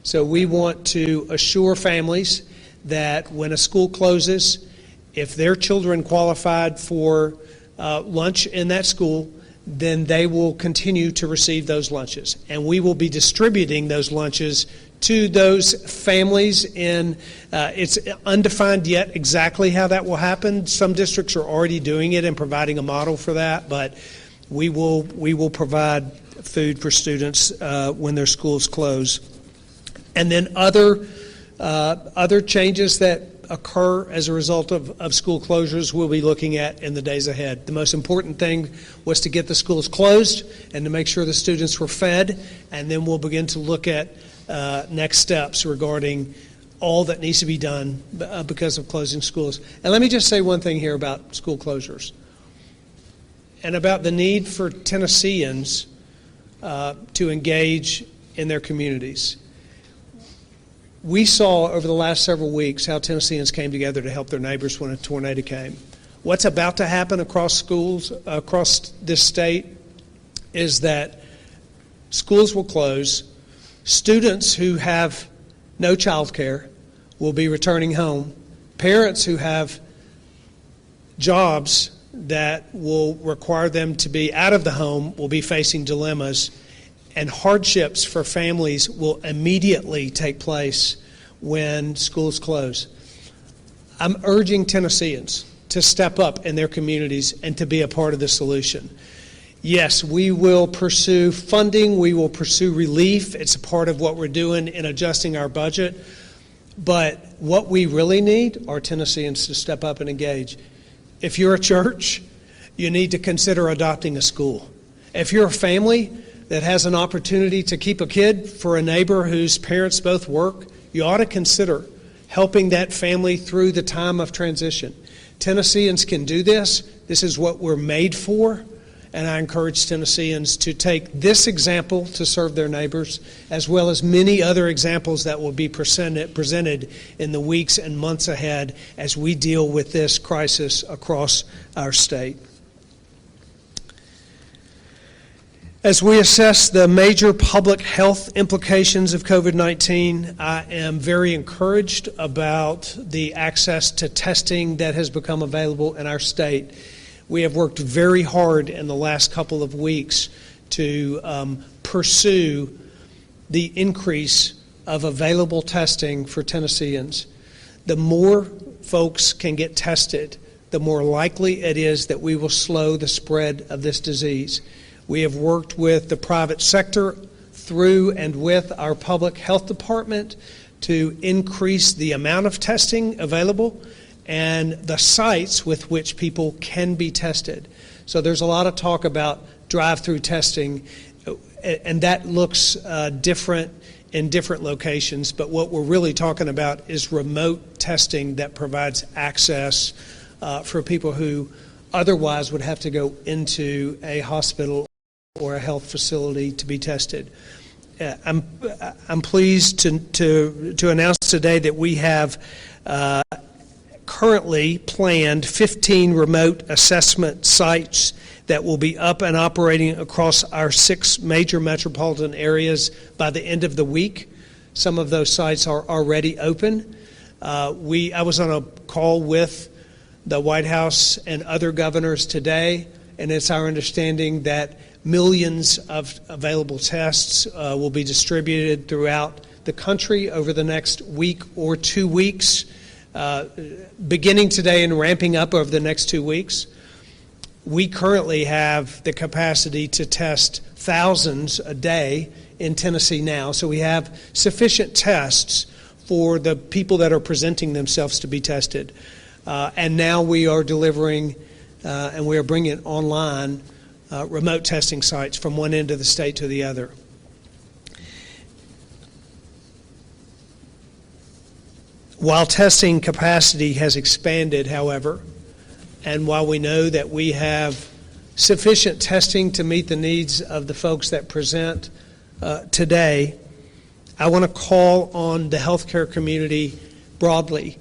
So we want to assure families that when a school closes, if their children qualified for lunch in that school, then they will continue to receive those lunches. And we will be distributing those lunches to those families in, it's undefined yet exactly how that will happen. Some districts are already doing it and providing a model for that, but we will provide food for students when their schools close. And then other changes that occur as a result of school closures we'll be looking at in the days ahead. The most important thing was to get the schools closed and to make sure the students were fed, and then we'll begin to look at next steps regarding all that needs to be done because of closing schools. And let me just say one thing here about school closures and about the need for Tennesseans to engage in their communities. We saw over the last several weeks how Tennesseans came together to help their neighbors when a tornado came. What's about to happen across schools, across this state, is that schools will close. Students who have no child care will be returning home. Parents who have jobs that will require them to be out of the home will be facing dilemmas, and hardships for families will immediately take place when schools close. I'm urging Tennesseans to step up in their communities and to be a part of the solution. Yes, we will pursue funding, we will pursue relief. It's a part of what we're doing in adjusting our budget. But what we really need are Tennesseans to step up and engage. If you're a church, you need to consider adopting a school. If you're a family that has an opportunity to keep a kid for a neighbor whose parents both work, you ought to consider helping that family through the time of transition. Tennesseans can do this. This is what we're made for. And I encourage Tennesseans to take this example to serve their neighbors, as well as many other examples that will be presented in the weeks and months ahead as we deal with this crisis across our state. As we assess the major public health implications of COVID-19, I am very encouraged about the access to testing that has become available in our state. We have worked very hard in the last couple of weeks to pursue the increase of available testing for Tennesseans. The more folks can get tested, the more likely it is that we will slow the spread of this disease. We have worked with the private sector through and with our public health department to increase the amount of testing available and the sites with which people can be tested. So there's a lot of talk about drive-through testing, and that looks different in different locations, but what we're really talking about is remote testing that provides access for people who otherwise would have to go into a hospital or a health facility to be tested. I'm pleased to announce today that we have currently planned 15 remote assessment sites that will be up and operating across our 6 major metropolitan areas by the end of the week. Some of those sites are already open. I was on a call with the White House and other governors today, and it's our understanding that millions of available tests will be distributed throughout the country over the next week or 2 weeks, beginning today and ramping up over the next 2 weeks. We currently have the capacity to test thousands a day in Tennessee now, so we have sufficient tests for the people that are presenting themselves to be tested. And now we are delivering and we are bringing online remote testing sites from one end of the state to the other. While testing capacity has expanded, however, and while we know that we have sufficient testing to meet the needs of the folks that present today, I want to call on the healthcare community broadly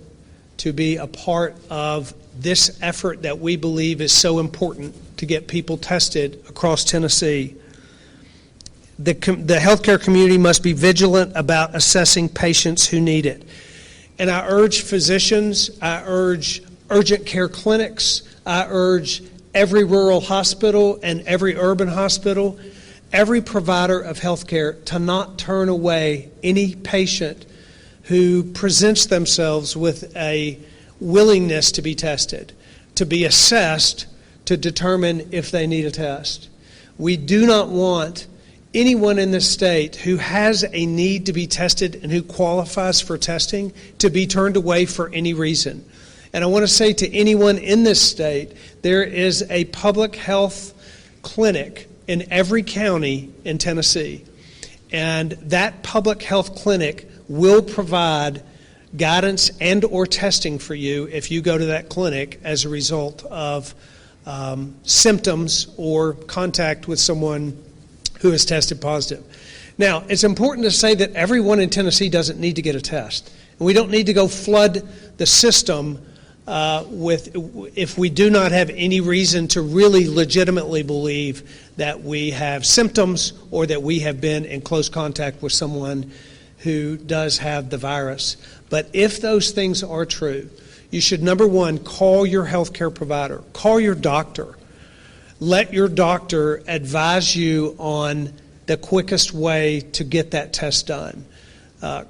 to be a part of this effort that we believe is so important to get people tested across Tennessee. The healthcare community must be vigilant about assessing patients who need it. And I urge physicians, I urge urgent care clinics, I urge every rural hospital and every urban hospital, every provider of healthcare to not turn away any patient who presents themselves with a willingness to be tested, to be assessed to determine if they need a test. We do not want anyone in this state who has a need to be tested and who qualifies for testing to be turned away for any reason. And I want to say to anyone in this state, there is a public health clinic in every county in Tennessee. And that public health clinic will provide guidance and or testing for you if you go to that clinic as a result of symptoms or contact with someone who has tested positive. Now, it's important to say that everyone in Tennessee doesn't need to get a test. And we don't need to go flood the system if we do not have any reason to really legitimately believe that we have symptoms or that we have been in close contact with someone who does have the virus. But if those things are true, you should, number one, call your healthcare provider, call your doctor. Let your doctor advise you on the quickest way to get that test done.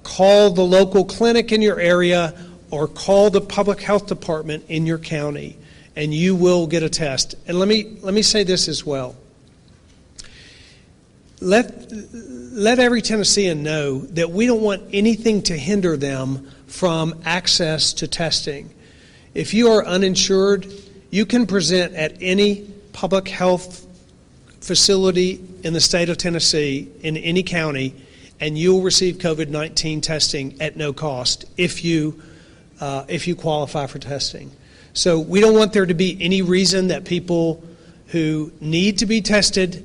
Call the local clinic in your area or call the public health department in your county, and you will get a test. And let me say this as well. Let every Tennessean know that we don't want anything to hinder them from access to testing. If you are uninsured, you can present at any public health facility in the state of Tennessee, in any county, and you'll receive COVID-19 testing at no cost if you qualify for testing. So we don't want there to be any reason that people who need to be tested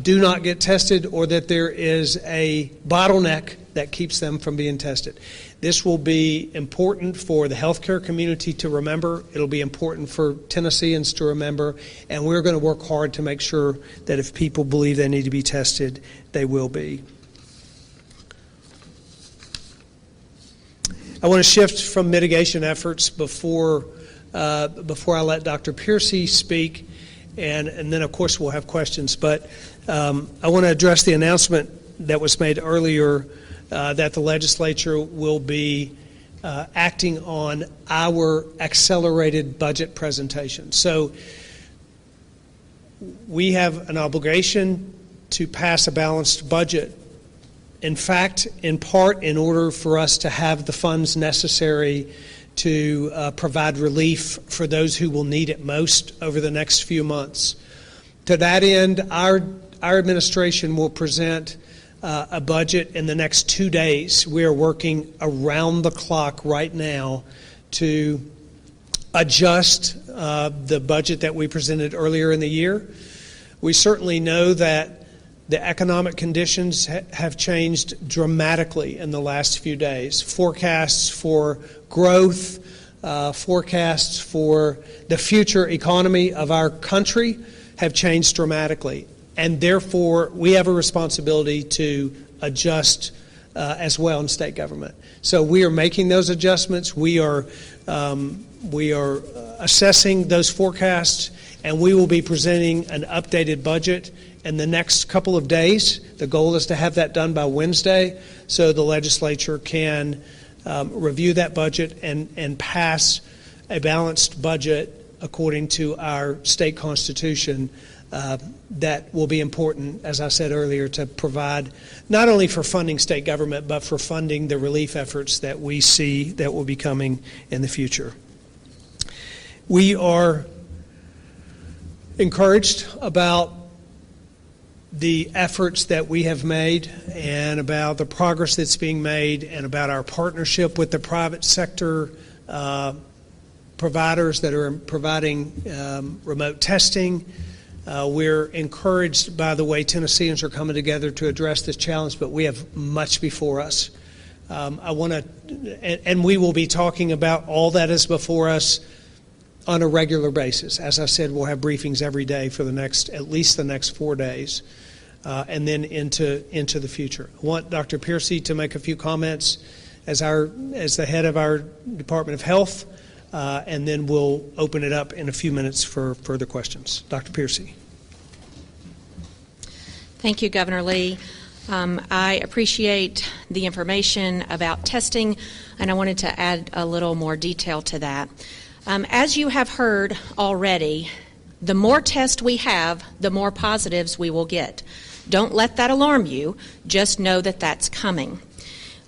do not get tested, or that there is a bottleneck that keeps them from being tested. This will be important for the healthcare community to remember. It'll be important for Tennesseans to remember, and we're going to work hard to make sure that if people believe they need to be tested, they will be. I want to shift from mitigation efforts before I let Dr. Piercy speak, and then of course we'll have questions. But I want to address the announcement that was made earlier that the legislature will be acting on our accelerated budget presentation. So we have an obligation to pass a balanced budget. In fact, in part, in order for us to have the funds necessary to provide relief for those who will need it most over the next few months. To that end, our administration will present a budget in the next 2 days. We are working around the clock right now to adjust the budget that we presented earlier in the year. We certainly know that the economic conditions have changed dramatically in the last few days. Forecasts for growth, forecasts for the future economy of our country have changed dramatically. And therefore, we have a responsibility to adjust as well in state government. So we are making those adjustments. We are assessing those forecasts, and we will be presenting an updated budget in the next couple of days. The goal is to have that done by Wednesday so the legislature can review that budget and pass a balanced budget according to our state constitution. That will be important, as I said earlier, to provide not only for funding state government, but for funding the relief efforts that we see that will be coming in the future. We are encouraged about the efforts that we have made and about the progress that's being made and about our partnership with the private sector providers that are providing remote testing. We're encouraged by the way Tennesseans are coming together to address this challenge, but we have much before us. And we will be talking about all that is before us on a regular basis. As I said, we'll have briefings every day for at least the next 4 days. and then into the future. I want Dr. Piercy to make a few comments as the head of our Department of Health, and then we'll open it up in a few minutes for further questions. Dr. Piercy. Thank you, Governor Lee. I appreciate the information about testing, and I wanted to add a little more detail to that. As you have heard already, the more tests we have, the more positives we will get. Don't let that alarm you. Just know that that's coming.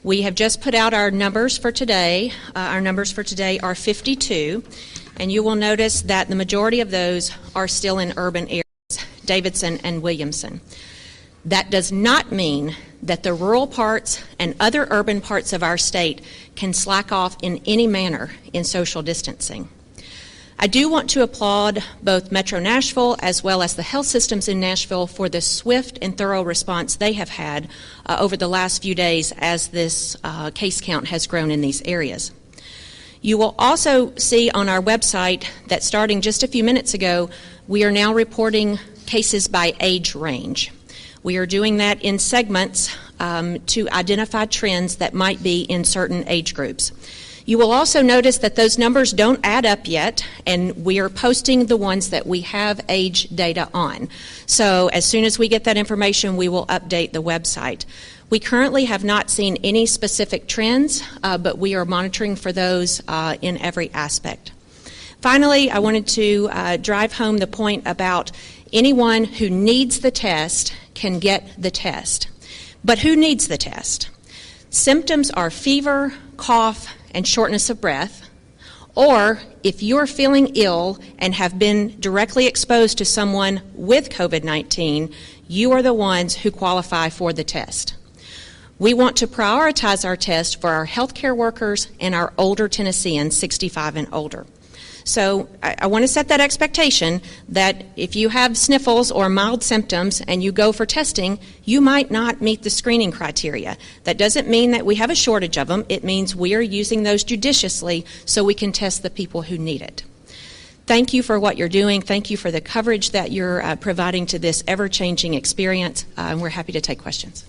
We have just put out our numbers for today. Our numbers for today are 52, and you will notice that the majority of those are still in urban areas, Davidson and Williamson. That does not mean that the rural parts and other urban parts of our state can slack off in any manner in social distancing. I do want to applaud both Metro Nashville as well as the health systems in Nashville for the swift and thorough response they have had over the last few days as this case count has grown in these areas. You will also see on our website that starting just a few minutes ago, we are now reporting cases by age range. We are doing that in segments to identify trends that might be in certain age groups. You will also notice that those numbers don't add up yet, and we are posting the ones that we have age data on. So as soon as we get that information, we will update the website. We currently have not seen any specific trends, but we are monitoring for those in every aspect. Finally, I wanted to drive home the point about anyone who needs the test can get the test. But who needs the test? Symptoms are fever, cough, and shortness of breath, or if you're feeling ill and have been directly exposed to someone with COVID-19, you are the ones who qualify for the test. We want to prioritize our test for our healthcare workers and our older Tennesseans, 65 and older. So I want to set that expectation that if you have sniffles or mild symptoms and you go for testing, you might not meet the screening criteria. That doesn't mean that we have a shortage of them. It means we are using those judiciously so we can test the people who need it. Thank you for what you're doing. Thank you for the coverage that you're providing to this ever-changing experience. And we're happy to take questions.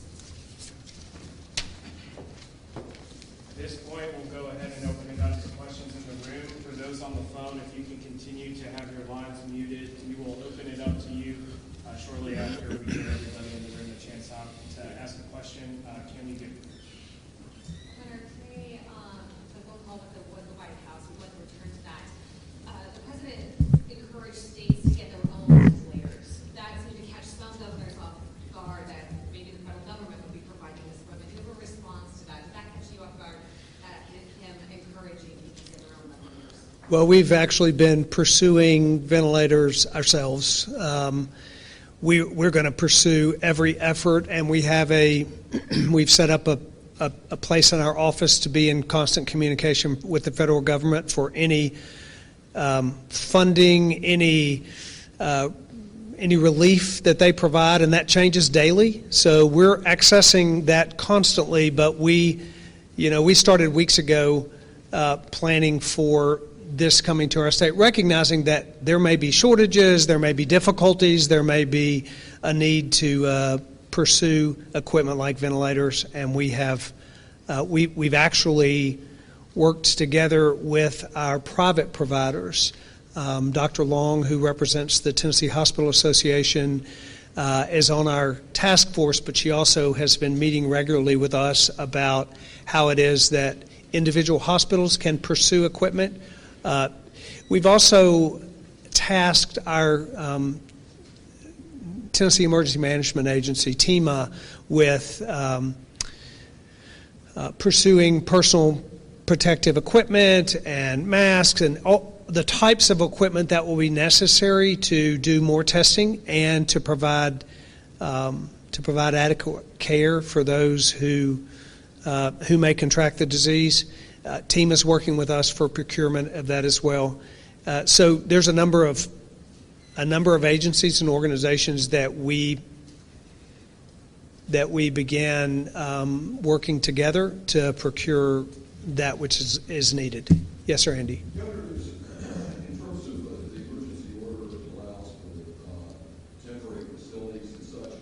Well, we've actually been pursuing ventilators ourselves. We're going to pursue every effort, and we've set up a place in our office to be in constant communication with the federal government for any funding, any relief that they provide, and that changes daily. So we're accessing that constantly, but we started weeks ago planning for this coming to our state, recognizing that there may be shortages, there may be difficulties, there may be a need to pursue equipment like ventilators, and we've actually worked together with our private providers. Dr. Long, who represents the Tennessee Hospital Association, is on our task force, but she also has been meeting regularly with us about how it is that individual hospitals can pursue equipment. We've also tasked our Tennessee Emergency Management Agency, TEMA, with pursuing personal protective equipment and masks and all the types of equipment that will be necessary to do more testing and to provide adequate care for those who may contract the disease. TEMA is working with us for procurement of that as well. So there's a number of agencies and organizations that we began working together to procure that which is needed. Yes, sir, Andy. Governor, in terms of the emergency order that allows for temporary facilities and such,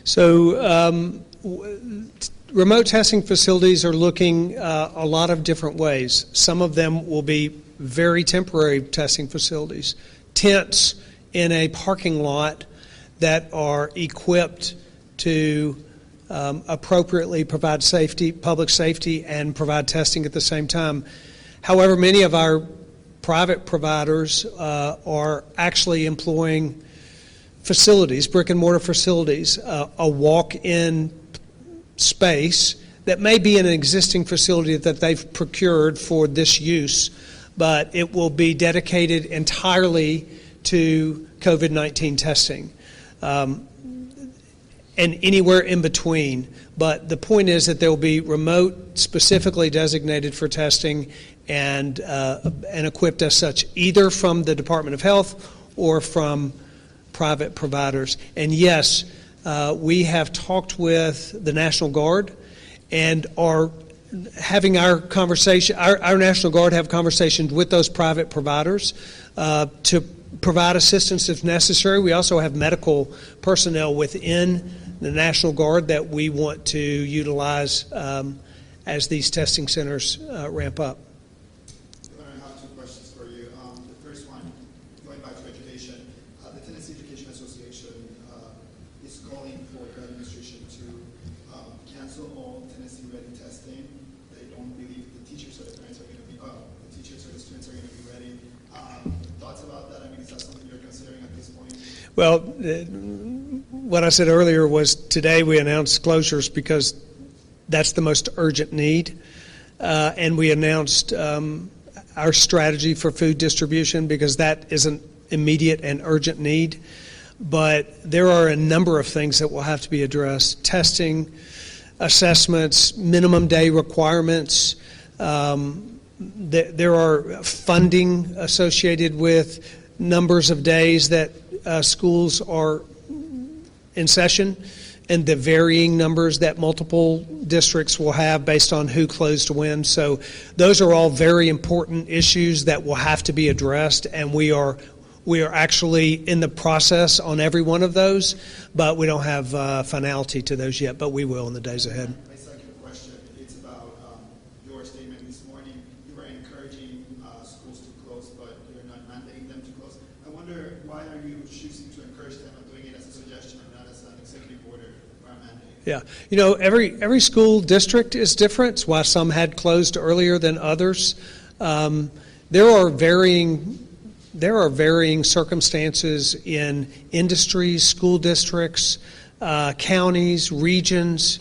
So remote testing facilities are looking a lot of different ways. Some of them will be very temporary testing facilities, tents in a parking lot that are equipped to appropriately provide safety, public safety, and provide testing at the same time. However, many of our private providers are actually employing facilities, brick and mortar facilities, a walk-in space that may be an existing facility that they've procured for this use, but it will be dedicated entirely to COVID-19 testing, and anywhere in between. But the point is that there will be remote specifically designated for testing and equipped as such, either from the Department of Health or from private providers. And yes, we have talked with the National Guard and are having our conversation, our National Guard have conversations with those private providers to provide assistance if necessary. We also have medical personnel within the National Guard that we want to utilize as these testing centers ramp up. I have two questions for you. The first one, going back to education, the Tennessee Education Association is calling for the administration to cancel all Tennessee ready testing. They don't believe the teachers or the parents are going to be, the teachers or the students are going to be ready. Thoughts about that? I mean, is that something you're considering at this point? Well, what I said earlier was today we announced closures because that's the most urgent need. And we announced our strategy for food distribution because that is an immediate and urgent need. But there are a number of things that will have to be addressed. Testing, assessments, minimum day requirements. There are funding associated with numbers of days that schools are in session and the varying numbers that multiple districts will have based on who closed when. So those are all very important issues that will have to be addressed, and we are actually in the process on every one of those, but we don't have finality to those yet, but we will in the days ahead. My second question, it's about your statement this morning. You were encouraging schools to close, but you're not mandating them to close. I wonder, why are you choosing to encourage them and doing it as a suggestion and not as an executive order or a mandate? Yeah, you know, every school district is different. It's why some had closed earlier than others. There are varying circumstances in industries, school districts, counties, regions,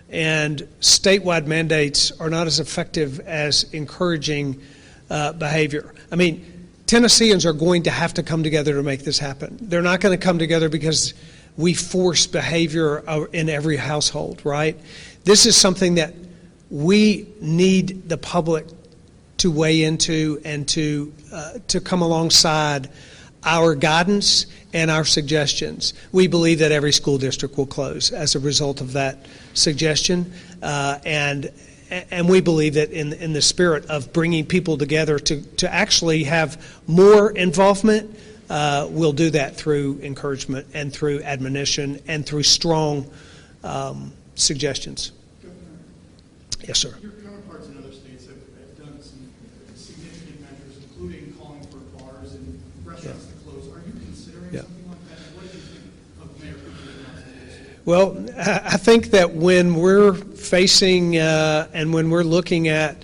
and statewide mandates are not as effective as encouraging behavior. I mean, Tennesseans are going to have to come together to make this happen. They're not going to come together because we force behavior in every household, right? This is something that we need the public to weigh into and to come alongside our guidance and our suggestions. We believe that every school district will close as a result of that suggestion, and we believe that in the spirit of bringing people together to actually have more involvement, we'll do that through encouragement and through admonition and through strong suggestions. Governor, Yes, sir. your counterparts in other states have done some significant measures, including calling for bars and restaurants to close. Are you considering something like that? And what do you think of Mayor Cooper's announcement? Well, I think that when we're facing and when we're looking at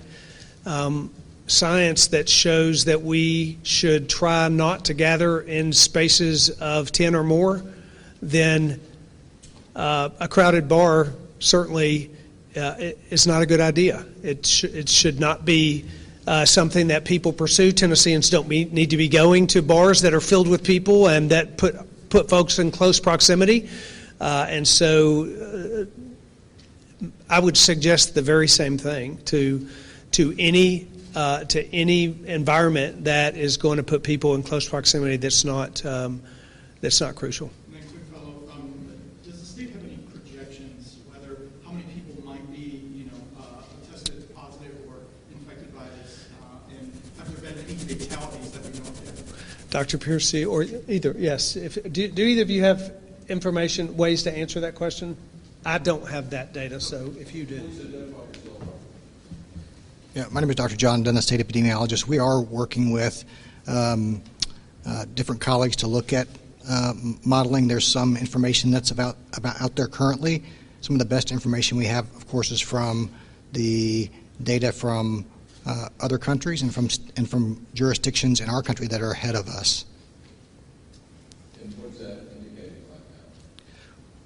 science that shows that we should try not to gather in spaces of 10 or more, then a crowded bar certainly is not a good idea. It should not be something that people pursue. Tennesseans don't need to be going to bars that are filled with people and that put folks in close proximity. And so I would suggest the very same thing to any environment that is going to put people in close proximity that's not crucial. And then quick follow-up, does the state have any projections whether how many people might be, tested positive or infected by this, and have there been any fatalities that we know of yet? Dr. Piercy, or either, yes. Do either of you have information, ways to answer that question? I don't have that data, so if you do. Yeah, my name is Dr. John Dunn, state epidemiologist. We are working with different colleagues to look at modeling. There's some information that's about out there currently. Some of the best information we have, of course, is from the data from other countries and from jurisdictions in our country that are ahead of us. And what's that indicating right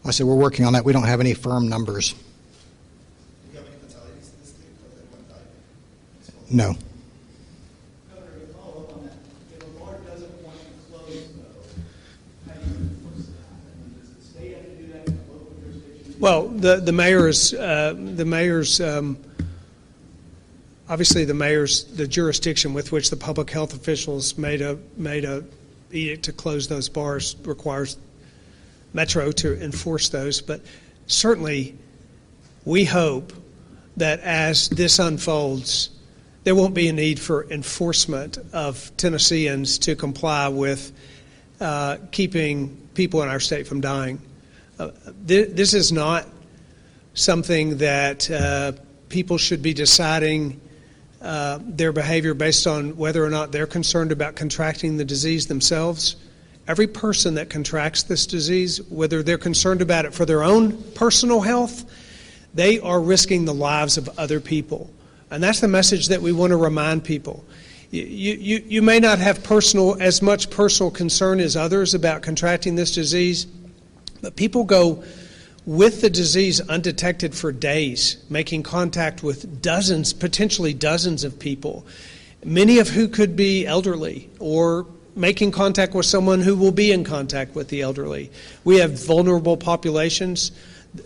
now? I said we're working on that. We don't have any firm numbers. Do you have any fatalities in this state? Has anyone died? No. Governor, to follow up on that, if a bar doesn't want to close, though, how do you enforce that? I mean, does the state have to do that in the local jurisdiction? Well, the mayor's obviously the jurisdiction with which the public health officials made a edict to close those bars requires Metro to enforce those. But certainly, we hope that as this unfolds, there won't be a need for enforcement of Tennesseans to comply with keeping people in our state from dying. This is not something that people should be deciding their behavior based on whether or not they're concerned about contracting the disease themselves. Every person that contracts this disease, whether they're concerned about it for their own personal health, they are risking the lives of other people. And that's the message that we want to remind people. You may not have as much personal concern as others about contracting this disease, but people go with the disease undetected for days, making contact with potentially dozens of people, many of who could be elderly, or making contact with someone who will be in contact with the elderly. We have vulnerable populations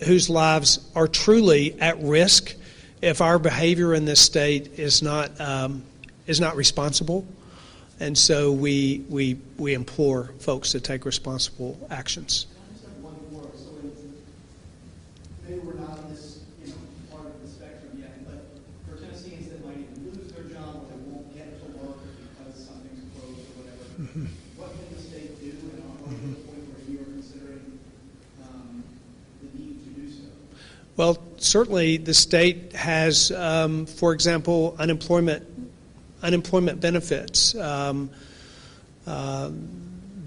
whose lives are truly at risk if our behavior in this state is not responsible. And so we implore folks to take responsible actions. They were not in this, part of the spectrum yet, but for Tennesseans that might even lose their job or they won't get to work because something's closed or whatever, what can the state do, and are we at the point where you are considering the need to do so? Well, certainly the state has, for example, unemployment benefits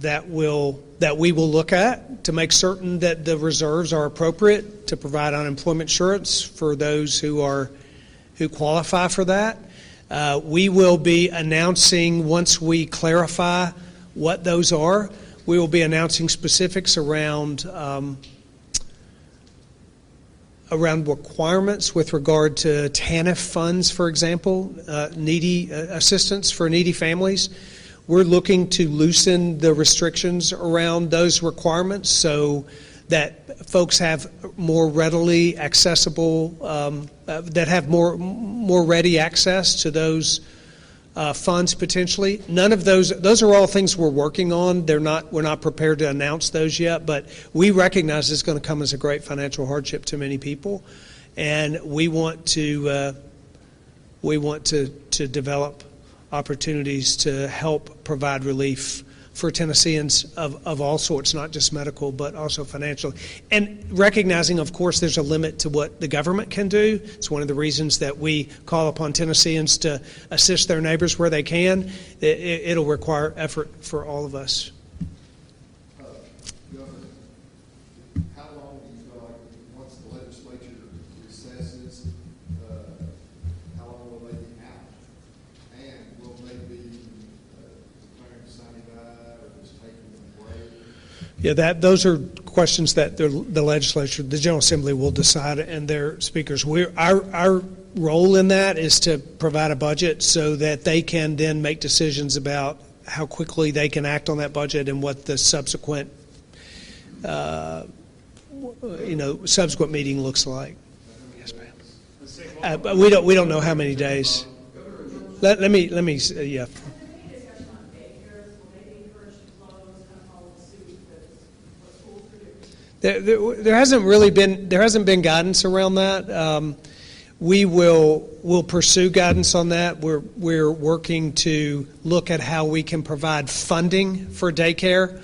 that we will look at to make certain that the reserves are appropriate to provide unemployment insurance for those who qualify for that. We will be announcing, once we clarify what those are, we will be announcing specifics around requirements with regard to TANF funds, for example, needy assistance for needy families. We're looking to loosen the restrictions around those requirements so that folks have more readily accessible, that have more ready access to those funds potentially. None of those are all things we're working on. We're not prepared to announce those yet, but we recognize it's going to come as a great financial hardship to many people, and we want to develop opportunities to help provide relief for Tennesseans of all sorts, not just medical, but also financial. And recognizing, of course, there's a limit to what the government can do. It's one of the reasons that we call upon Tennesseans to assist their neighbors where they can. It'll require effort for all of us. Governor, how long do you feel like, once the legislature recesses, how long will they be out? And will they be declaring sunny by or just taking a break? Yeah, those are questions that the legislature, the General Assembly, will decide, and their speakers. Our role in that is to provide a budget so that they can then make decisions about how quickly they can act on that budget and what the subsequent subsequent meeting looks like. Yes, ma'am. But we don't know how many days. Let me yeah. There hasn't been guidance around that. We'll pursue guidance on that. We're working to look at how we can provide funding for daycare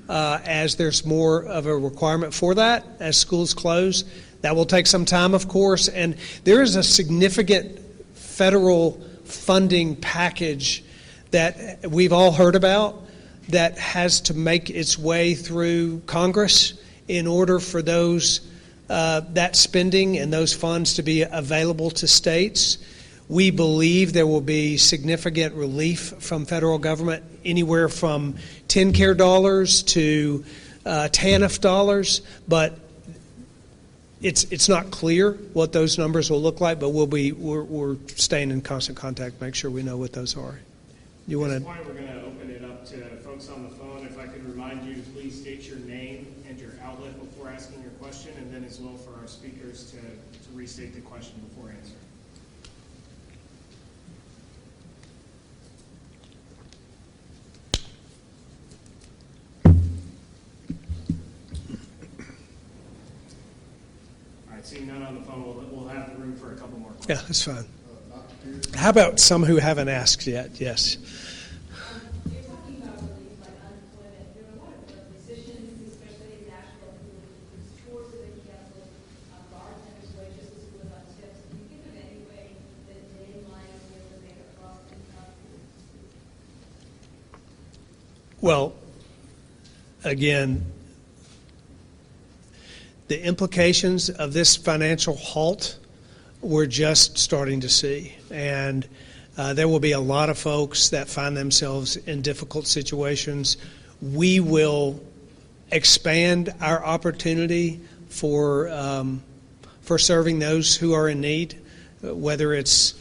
as there's more of a requirement for that as schools close. That will take some time, of course, and there is a significant federal funding package that we've all heard about that has to make its way through Congress in order for those that spending and those funds to be available to states. We believe there will be significant relief from federal government, anywhere from TennCare dollars to TANF dollars, but it's not clear what those numbers will look like, but we're staying in constant contact to make sure we know what those are. You want At to? this point, we're going to open it up to folks on the phone. If I could remind you to please state your name and your outlet before asking your question, and then as well for our speakers to restate the question before answering. All right, seeing none on the phone, we'll have room for a couple more questions. Yeah, that's fine. How about some who haven't asked yet? Yes. You're talking about relief like unemployment. There are a lot of physicians, especially in Nashville, who tours that they cancel, bartenders' wages as well as tips. Can you give them any way that they might be able to make a cross income? Well, again, the implications of this financial halt we're just starting to see. And there will be a lot of folks that find themselves in difficult situations. We will expand our opportunity for serving those who are in need, whether it's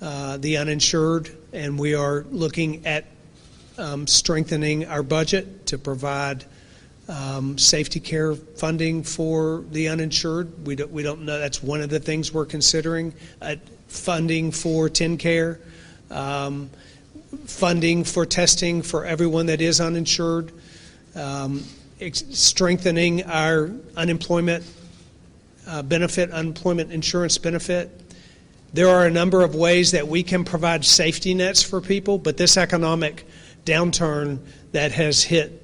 the uninsured, and we are looking at strengthening our budget to provide safety care funding for the uninsured. We don't know. That's one of the things we're considering. Funding for TennCare, funding for testing for everyone that is uninsured, strengthening our unemployment unemployment insurance benefit. There are a number of ways that we can provide safety nets for people, but this economic downturn that has hit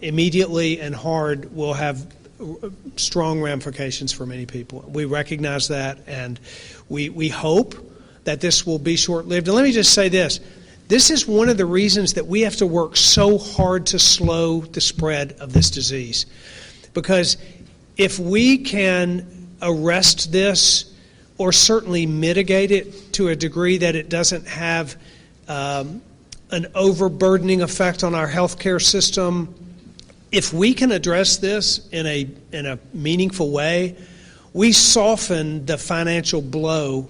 immediately and hard will have strong ramifications for many people. We recognize that, and we hope that this will be short-lived. And let me just say this. This is one of the reasons that we have to work so hard to slow the spread of this disease. Because if we can arrest this or certainly mitigate it to a degree that it doesn't have an overburdening effect on our healthcare system, if we can address this in a meaningful way, we soften the financial blow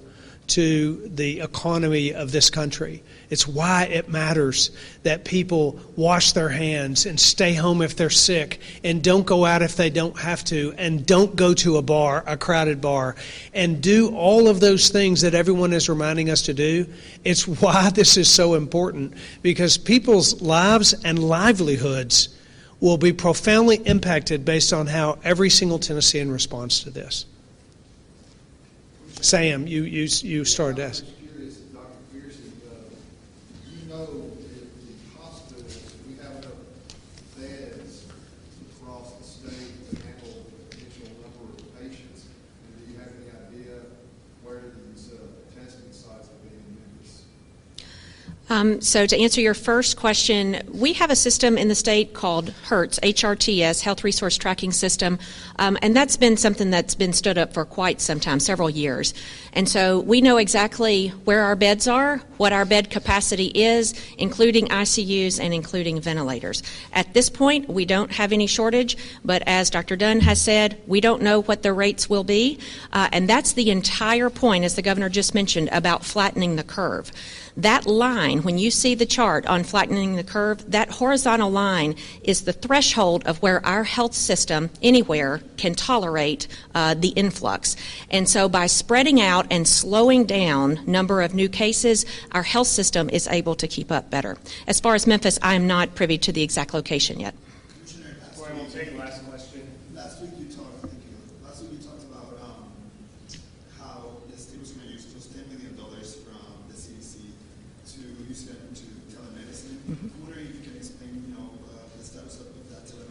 to the economy of this country. It's why it matters that people wash their hands and stay home if they're sick and don't go out if they don't have to and don't go to a crowded bar, and do all of those things that everyone is reminding us to do. It's why this is so important, because people's lives and livelihoods will be profoundly impacted based on how every single Tennessean responds to this. Sam, you started to ask. I'm just curious, Dr. Pearson, you know if the hospitals, we have enough beds across the state to handle the potential number of patients, and do you have any idea where these testing sites will be in Memphis? So to answer your first question, we have a system in the state called HRTS, HRTS, Health Resource Tracking System, and that's been something that's been stood up for quite some time, several years. And so we know exactly where our beds are, what our bed capacity is, including ICUs and including ventilators. At this point, we don't have any shortage, but as Dr. Dunn has said, we don't know what the rates will be, and that's the entire point, as the governor just mentioned, about flattening the curve. That line, when you see the chart on flattening the curve, that horizontal line is the threshold of where our health system anywhere can tolerate the influx. And so by spreading out and slowing down number of new cases, our health system is able to keep up better. As far as Memphis, I am not privy to the exact location yet. Commissioner, Before I will take the last question. last week you talked about how the state was going to use those $10 million from the CDC to use them to telemedicine. I'm wondering if you can explain, the status of that telemedicine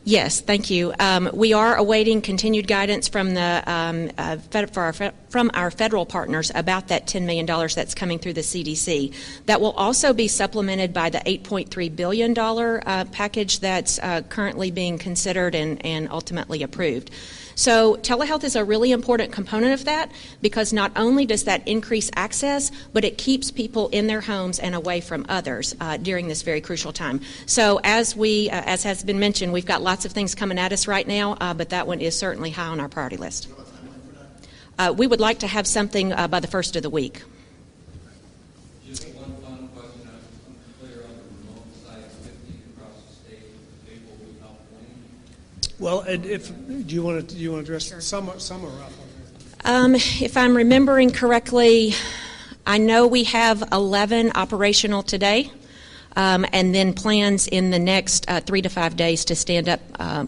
Yes, thank you. We are awaiting continued guidance from from our federal partners about that $10 million that's coming through the CDC. That will also be supplemented by the $8.3 billion package that's currently being considered and ultimately approved. So telehealth is a really important component of that because not only does that increase access, but it keeps people in their homes and away from others during this very crucial time. So as has been mentioned, we've got lots of things coming at us right now, but that one is certainly high on our priority list. We would like to have something by the first of the week. Just one final question. I'm clear on the remote side, 50 across the state. They will be help winning. Well, do you want to address some are up? If I'm remembering correctly, I know we have 11 operational today, and then plans in the next 3 to 5 days to stand up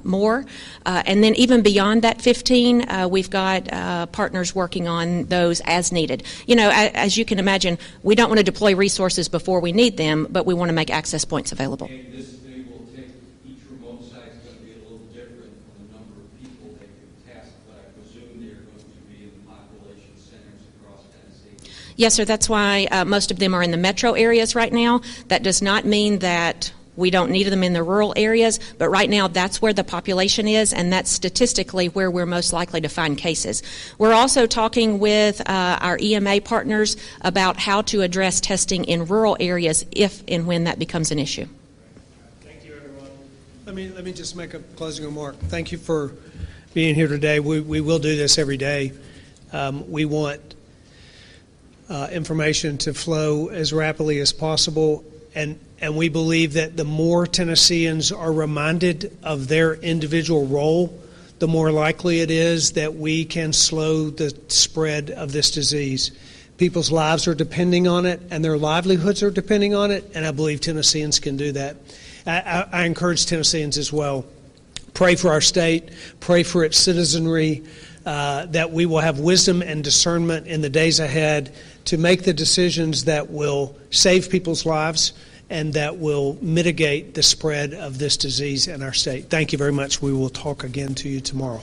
more. And then even beyond that 15, we've got partners working on those as needed. You know, as you can imagine, we don't want to deploy resources before we need them, but we want to make access points available. And this they will take, each remote site is going to be a little different from the number of people they can test, but I presume they're going to be in population centers across Tennessee. Yes, sir. That's why most of them are in the metro areas right now. That does not mean that we don't need them in the rural areas, but right now that's where the population is, and that's statistically where we're most likely to find cases. We're also talking with our EMA partners about how to address testing in rural areas if and when that becomes an issue. Thank you, everyone. Let me just make a closing remark. Thank you for being here today. We will do this every day. We want information to flow as rapidly as possible, and we believe that the more Tennesseans are reminded of their individual role, the more likely it is that we can slow the spread of this disease. People's lives are depending on it, and their livelihoods are depending on it, and I believe Tennesseans can do that. I encourage Tennesseans as well. Pray for our state, pray for its citizenry, that we will have wisdom and discernment in the days ahead to make the decisions that will save people's lives and that will mitigate the spread of this disease in our state. Thank you very much. We will talk again to you tomorrow.